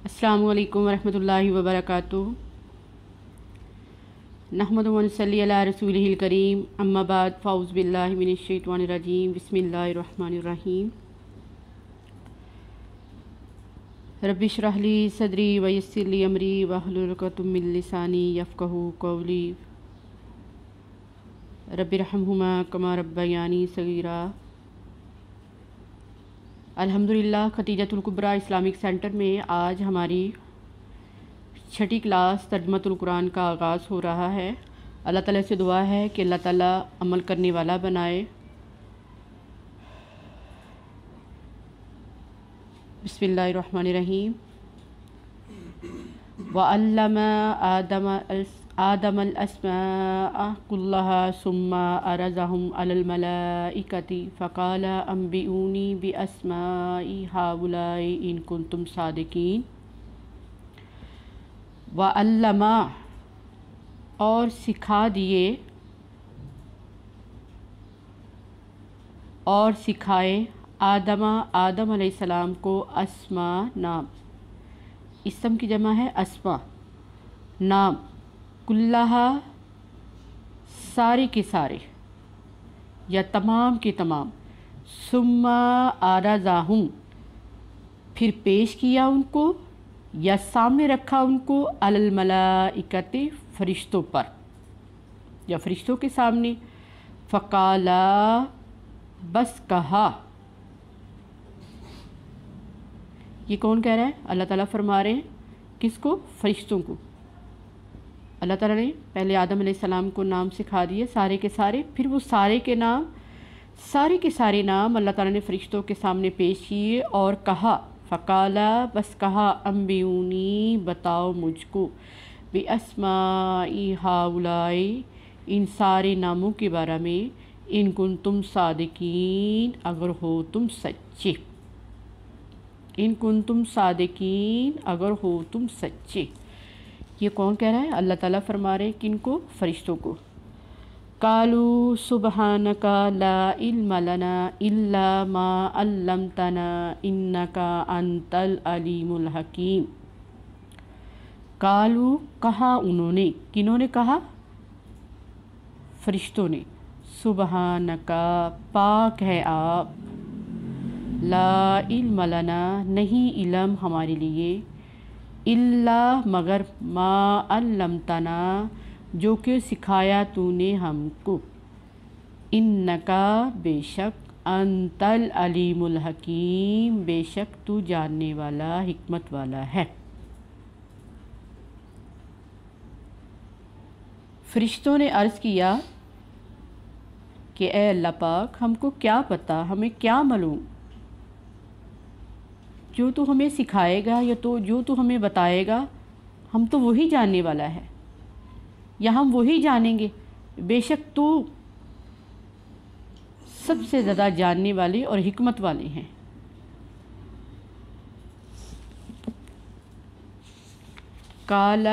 السلام علیکم ورحمۃ اللہ وبرکاتہ۔ نحمد و نصلی علی رسولہ الکریم، اما بعد، فاعوذ باللہ من الشیطان الرجیم، بسم اللہ الرحمن الرحیم۔ رب اشرح لی صدری ویسر لی امری واحلل عقدۃ من لسانی یفقہوا قولی، رب ارحمہما کما ربیانی صغیرا۔ الحمدللہ ختیجۃ الکبریٰ اسلامک سینٹر میں آج ہماری 6ٹھی کلاس ترجمۃ القرآن کا آغاز ہو رہا ہے۔ اللہ تعالیٰ سے دعا ہے کہ اللہ تعالیٰ عمل کرنے والا بنائے۔ بسم اللہ الرحمن الرحیم۔ وَعَلَّمَ آدَمَ الْأَسْمَاءَ كُلَّهَا ثُمَّ عَرَضَهُمْ عَلَى الْمَلَائِكَةِ فَقَالَ أَنبِئُونِي بِأَسْمَاءِ هَؤُلَاءِ إِن كُنتُمْ صَادِقِينَ۔ وَعَلَّمَ اور سکھا دیے اور سکھائے آدم علیہ السلام کو اسماء نام، اسم کی جمع ہے اسماء، نام، کلہا سارے کے سارے یا تمام کے تمام، ثم عرضہم پھر پیش کیا ان کو یا سامنے رکھا ان کو علی الملائکۃ فرشتوں پر یا فرشتوں کے سامنے، فقالا بس کہا۔ یہ کون کہہ رہا ہے؟ اللہ تعالیٰ فرما رہے ہیں کس کو؟ فرشتوں کو۔ اللہ تعالیٰ نے پہلے آدم علیہ السلام کو نام سکھا دیے سارے کے سارے، پھر وہ سارے کے نام، سارے کے سارے نام اللہ تعالیٰ نے فرشتوں کے سامنے پیش کیے اور کہا، فقالا بس کہا، انبئونی بتاؤ مجھ کو، باسماء ہؤلاء ان سارے ناموں کے بارے میں، ان کنتم صادقین اگر ہو تم سچے، ان کنتم صادقین اگر ہو تم سچے۔ یہ کون کہہ رہا ہے؟ اللہ تعالیٰ فرما رہے ہیں کن کو؟ فرشتوں کو۔ قالوا سبحانک لا علم لنا الا ما علمتنا انک انت العلیم الحکیم۔ قالوا کہا انہوں نے، کنہوں نے کہا؟ فرشتوں نے، سبحانک پاک ہے آپ، لا علم لنا نہیں علم ہمارے لیے، الا مگر ما علمتنا جو کہ سکھایا تو نے ہم کو، انکا بے شک، انت العلیم الحکیم بے شک تو جاننے والا حکمت والا ہے۔ فرشتوں نے عرض کیا کہ اے اللہ پاک، ہم کو کیا پتہ، ہمیں کیا معلوم، جو تو ہمیں سکھائے گا یا تو جو تو ہمیں بتائے گا ہم تو وہی جاننے والا ہے، یا ہم وہی جانیں گے، بے شک تو سب سے زیادہ جاننے والے اور حکمت والے ہیں۔ قال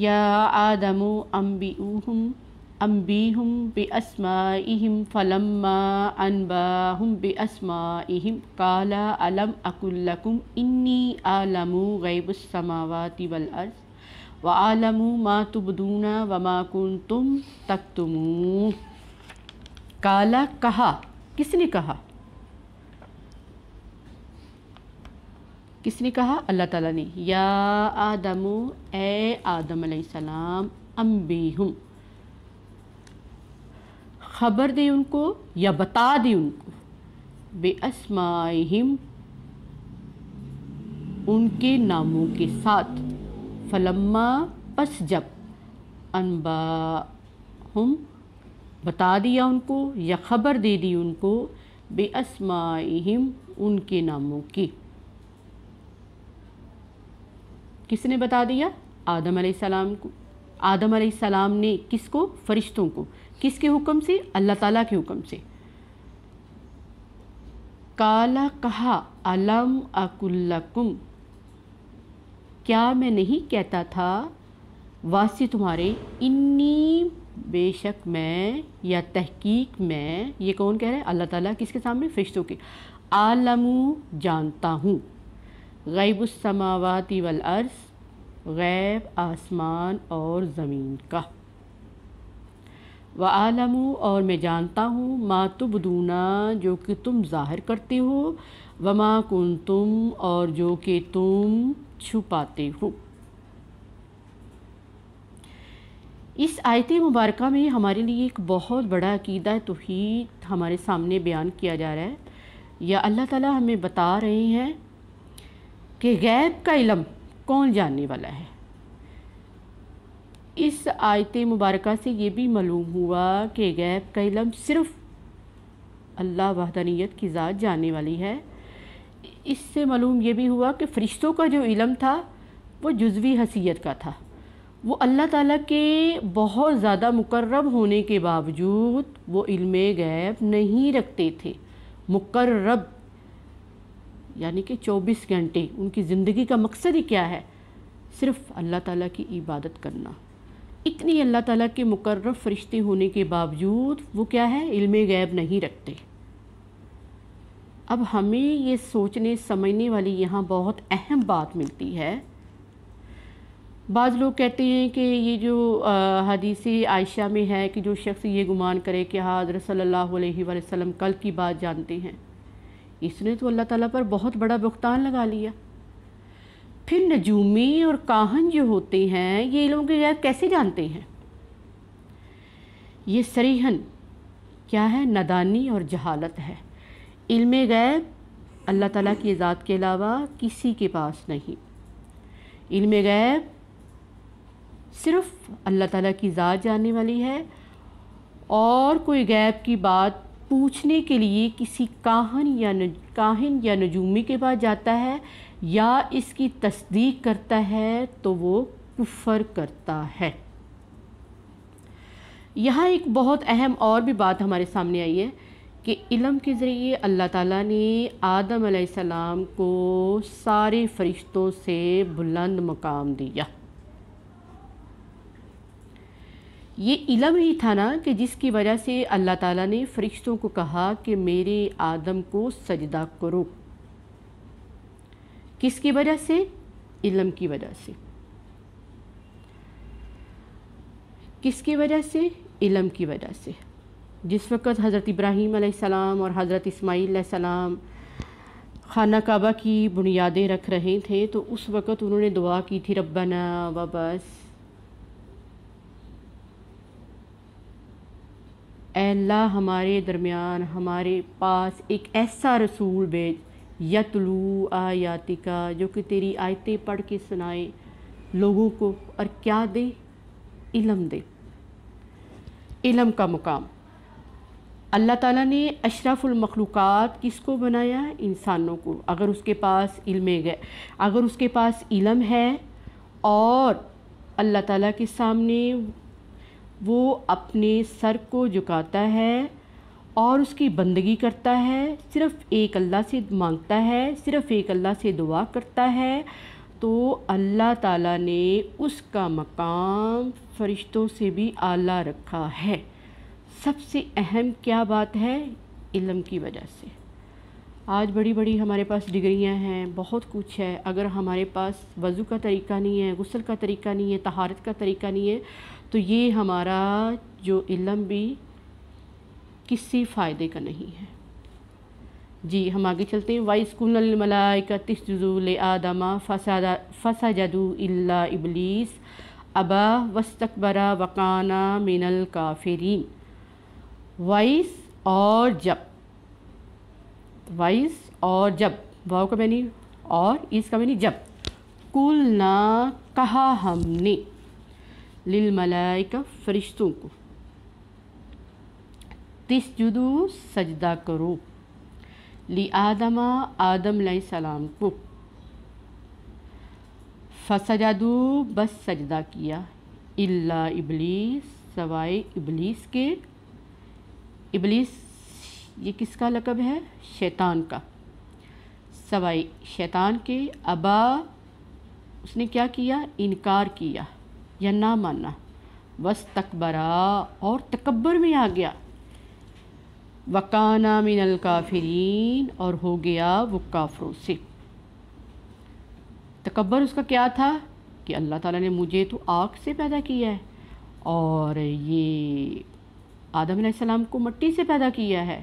یا آدم انبئہم باسمائہم فلما انباہم باسمائہم قال الم اقل لکم انی اعلم غیب السماوات والارض واعلم ما تبدون وما کنتم تکتمون۔ قال کہا، کس نے کہا؟ کس نے کہا؟ اللہ تعالیٰ نے۔ یا آدم اے آدم علیہ السلام، انبئہم خبر دے ان کو یا بتا دے ان کو، باسمائہم ان کے ناموں کے ساتھ، فلما پس جب، انباہم بتا دیا ان کو یا خبر دے دی ان کو، باسمائہم ان کے ناموں کی۔ کس نے بتا دیا؟ آدم علیہ السلام کو۔ آدم علیہ السلام نے کس کو؟ فرشتوں کو۔ کس کے حکم سے؟ اللہ تعالیٰ کے حکم سے۔ قال کہا، الم اقل لکم کیا میں نہیں کہتا تھا واسطے تمہارے، انی بے شک میں یا تحقیق میں، یہ کون کہہ رہا ہے؟ اللہ تعالیٰ۔ کس کے سامنے؟ فرشتوں کے۔ عالم جانتا ہوں، غیب السماوات والارض، غیب آسمان اور زمین کا، وَأَعْلَمُ اور میں جانتا ہوں، ما تبدون جو کہ تم ظاہر کرتے ہو، وما کنتم اور جو کہ تم چھپاتے ہو۔ اس آیت مبارکہ میں ہمارے لیے ایک بہت بڑا عقیدہ توحید ہمارے سامنے بیان کیا جا رہا ہے، یا اللہ تعالیٰ ہمیں بتا رہے ہیں کہ غیب کا علم کون جاننے والا ہے۔ اس آیت مبارکہ سے یہ بھی معلوم ہوا کہ غیب کا علم صرف اللہ وحدانیت کی ذات جاننے والی ہے۔ اس سے معلوم یہ بھی ہوا کہ فرشتوں کا جو علم تھا وہ جزوی حیثیت کا تھا، وہ اللہ تعالیٰ کے بہت زیادہ مقرب ہونے کے باوجود وہ علم غیب نہیں رکھتے تھے۔ مقرب یعنی کہ 24 گھنٹے ان کی زندگی کا مقصد ہی کیا ہے؟ صرف اللہ تعالیٰ کی عبادت کرنا۔ اتنی اللہ تعالیٰ کے مقرب فرشتے ہونے کے باوجود وہ کیا ہے؟ علم غیب نہیں رکھتے۔ اب ہمیں یہ سوچنے سمجھنے والی یہاں بہت اہم بات ملتی ہے۔ بعض لوگ کہتے ہیں کہ یہ جو حدیث عائشہ میں ہے کہ جو شخص یہ گمان کرے کہ حضرت صلی اللہ علیہ وآلہ وسلم کل کی بات جانتے ہیں، اس نے تو اللہ تعالیٰ پر بہت بڑا بہتان لگا لیا۔ پھر نجومی اور کاہن جو ہوتے ہیں یہ علم کے غیب کیسے جانتے ہیں؟ یہ صریحاً کیا ہے؟ نادانی اور جہالت ہے۔ علم غیب اللہ تعالیٰ کی ذات کے علاوہ کسی کے پاس نہیں۔ علم غیب صرف اللہ تعالیٰ کی ذات جاننے والی ہے، اور کوئی غیب کی بات پوچھنے کے لیے کسی کاہن یا نجومی کے پاس جاتا ہے یا اس کی تصدیق کرتا ہے تو وہ کفر کرتا ہے۔ یہاں ایک بہت اہم اور بھی بات ہمارے سامنے آئی ہے کہ علم کے ذریعے اللہ تعالیٰ نے آدم علیہ السلام کو سارے فرشتوں سے بلند مقام دیا۔ یہ علم ہی تھا نا کہ جس کی وجہ سے اللہ تعالیٰ نے فرشتوں کو کہا کہ میرے آدم کو سجدہ کرو۔ کس کی وجہ سے؟ علم کی وجہ سے۔ کس کی وجہ سے؟ علم کی وجہ سے۔ جس وقت حضرت ابراہیم علیہ السلام اور حضرت اسماعیل علیہ السلام خانہ کعبہ کی بنیادیں رکھ رہے تھے تو اس وقت انہوں نے دعا کی تھی، ربنا وبس، اے اللہ ہمارے درمیان ہمارے پاس ایک ایسا رسول بھیج یتلو آیاتکا جو کہ تیری آیتیں پڑھ کے سنائے لوگوں کو، اور کیا دے؟ علم دے۔ علم کا مقام اللہ تعالیٰ نے اشرف المخلوقات کس کو بنایا؟ انسانوں کو۔ اگر اس کے پاس اگر اس کے پاس علم ہے اور اللہ تعالیٰ کے سامنے وہ اپنے سر کو جھکاتا ہے اور اس کی بندگی کرتا ہے، صرف ایک اللہ سے مانگتا ہے، صرف ایک اللہ سے دعا کرتا ہے، تو اللہ تعالیٰ نے اس کا مقام فرشتوں سے بھی اعلیٰ رکھا ہے۔ سب سے اہم کیا بات ہے؟ علم کی وجہ سے۔ آج بڑی بڑی ہمارے پاس ڈگریاں ہیں، بہت کچھ ہے، اگر ہمارے پاس وضو کا طریقہ نہیں ہے، غسل کا طریقہ نہیں ہے، طہارت کا طریقہ نہیں ہے، تو یہ ہمارا جو علم بھی کسی فائدے کا نہیں ہے۔ جی ہم آگے چلتے ہیں۔ وَإِذْ قُلْنَا لِلْمَلَائِكَةِ اسْجُدُوا لِآدَمَ فَسَجَدُوا إِلَّا إِبْلِيسَ أَبَىٰ وَاسْتَكْبَرَ وَكَانَ مِنَ الْكَافِرِينَ۔ وَإِذْ اور جب، وَإِذْ اور جب، واو کا معنی اور، اس کا معنی جب، قُلْنَا کہا ہم نے، للملائکہ فرشتوں کو، تسجدوا سجدہ کرو، لآدم آدم علیہ السلام کو، فسجدوا بس سجدہ کیا، الا ابلیس سوائے ابلیس کے۔ ابلیس یہ کس کا لقب ہے؟ شیطان کا۔ سوائے شیطان کے، ابا اس نے کیا کیا؟ انکار کیا یا نہ مانا، واستکبرا اور تکبر میں آ گیا، وکانا من الکافرین اور ہو گیا وہ کافروں سے۔ تکبر اس کا کیا تھا کہ اللہ تعالیٰ نے مجھے تو آگ سے پیدا کیا ہے اور یہ آدم علیہ السلام کو مٹی سے پیدا کیا ہے،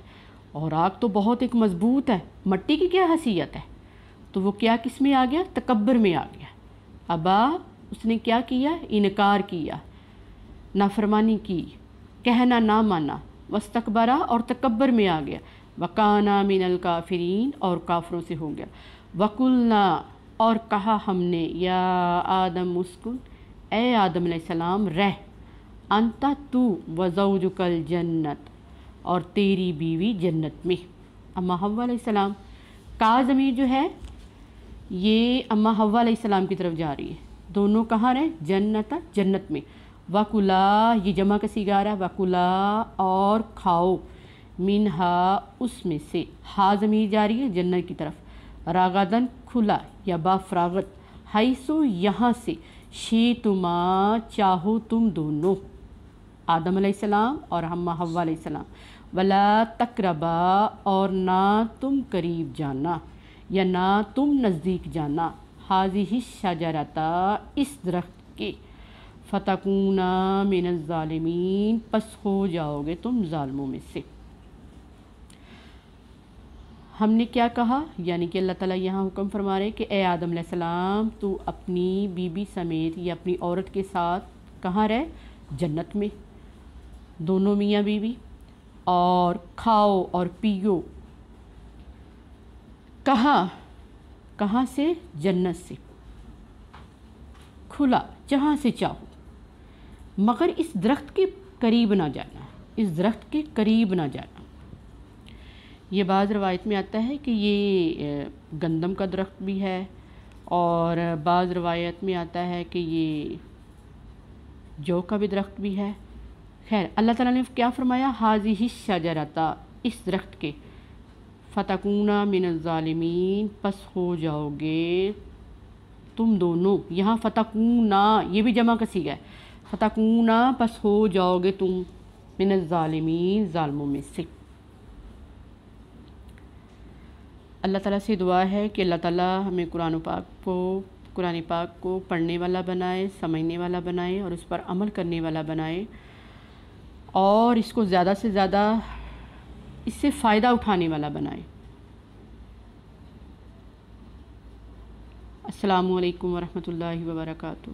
اور آگ تو بہت ایک مضبوط ہے، مٹی کی کیا حیثیت ہے؟ تو وہ کیا کس میں آ گیا؟ تکبر میں آ گیا۔ ابا اس نے کیا کیا؟ انکار کیا، نافرمانی کی، کہنا نہ مانا، واستکبرا اور تکبر میں آ گیا، وکانا من الکافرین اور کافروں سے ہو گیا، وقلنا اور کہا ہم نے، یا آدم اسکن اے آدم علیہ السلام رہ، انت تو وزوجک الجنت اور تیری بیوی جنت میں۔ اما حوا علیہ السلام کا ضمیر جو ہے یہ اما حوا علیہ السلام کی طرف جا رہی ہے، دونوں کہاں رہے؟ جنت، جنت میں۔ وکلا یہ جمع کا صیغہ ہے، وکلا اور کھاؤ، منہا اس میں سے، ہا ضمیر جا رہی ہے جنت کی طرف، راغدن کھلا یا با فراغت، حیثو یہاں سے، شیتما چاہو تم دونوں، آدم علیہ السلام اور اما حوا علیہ السلام، ولا تقربا اور نہ تم قریب جانا یا نہ تم نزدیک جانا، ہاذہ الشجرۃ اس درخت کے، فتکونا من الظالمین پس ہو جاؤ گے تم ظالموں میں سے۔ ہم نے کیا کہا؟ یعنی کہ اللہ تعالیٰ یہاں حکم فرما رہے کہ اے آدم علیہ السلام تو اپنی بیوی سمیت یا اپنی عورت کے ساتھ کہاں رہ؟ جنت میں، دونوں میاں بیوی، اور کھاؤ اور پیو، کہاں سے؟ جنت سے، کھلا جہاں سے چاہو، مگر اس درخت کے قریب نہ جانا، اس درخت کے قریب نہ جانا۔ یہ بعض روایت میں آتا ہے کہ یہ گندم کا درخت بھی ہے، اور بعض روایت میں آتا ہے کہ یہ جو کا بھی درخت بھی ہے۔ خیر، اللہ تعالیٰ نے کیا فرمایا؟ ہاذہ الشجرۃ اس درخت کے، فتکونا من الظالمین پس ہو جاؤ گے تم دونوں، یہاں فتکونا یہ بھی جمع کا صیغہ ہے، فتکونا پس ہو جاؤ گے تم من الظالمین ظالموں میں سے۔ اللہ تعالیٰ سے دعا ہے کہ اللہ تعالیٰ ہمیں قرآن پاک کو پڑھنے والا بنائے، سمجھنے والا بنائے اور اس پر عمل کرنے والا بنائے، اور اس کو زیادہ سے زیادہ اس سے فائدہ اٹھانے والا بنائے۔ السلام علیکم ورحمۃ اللہ وبرکاتہ۔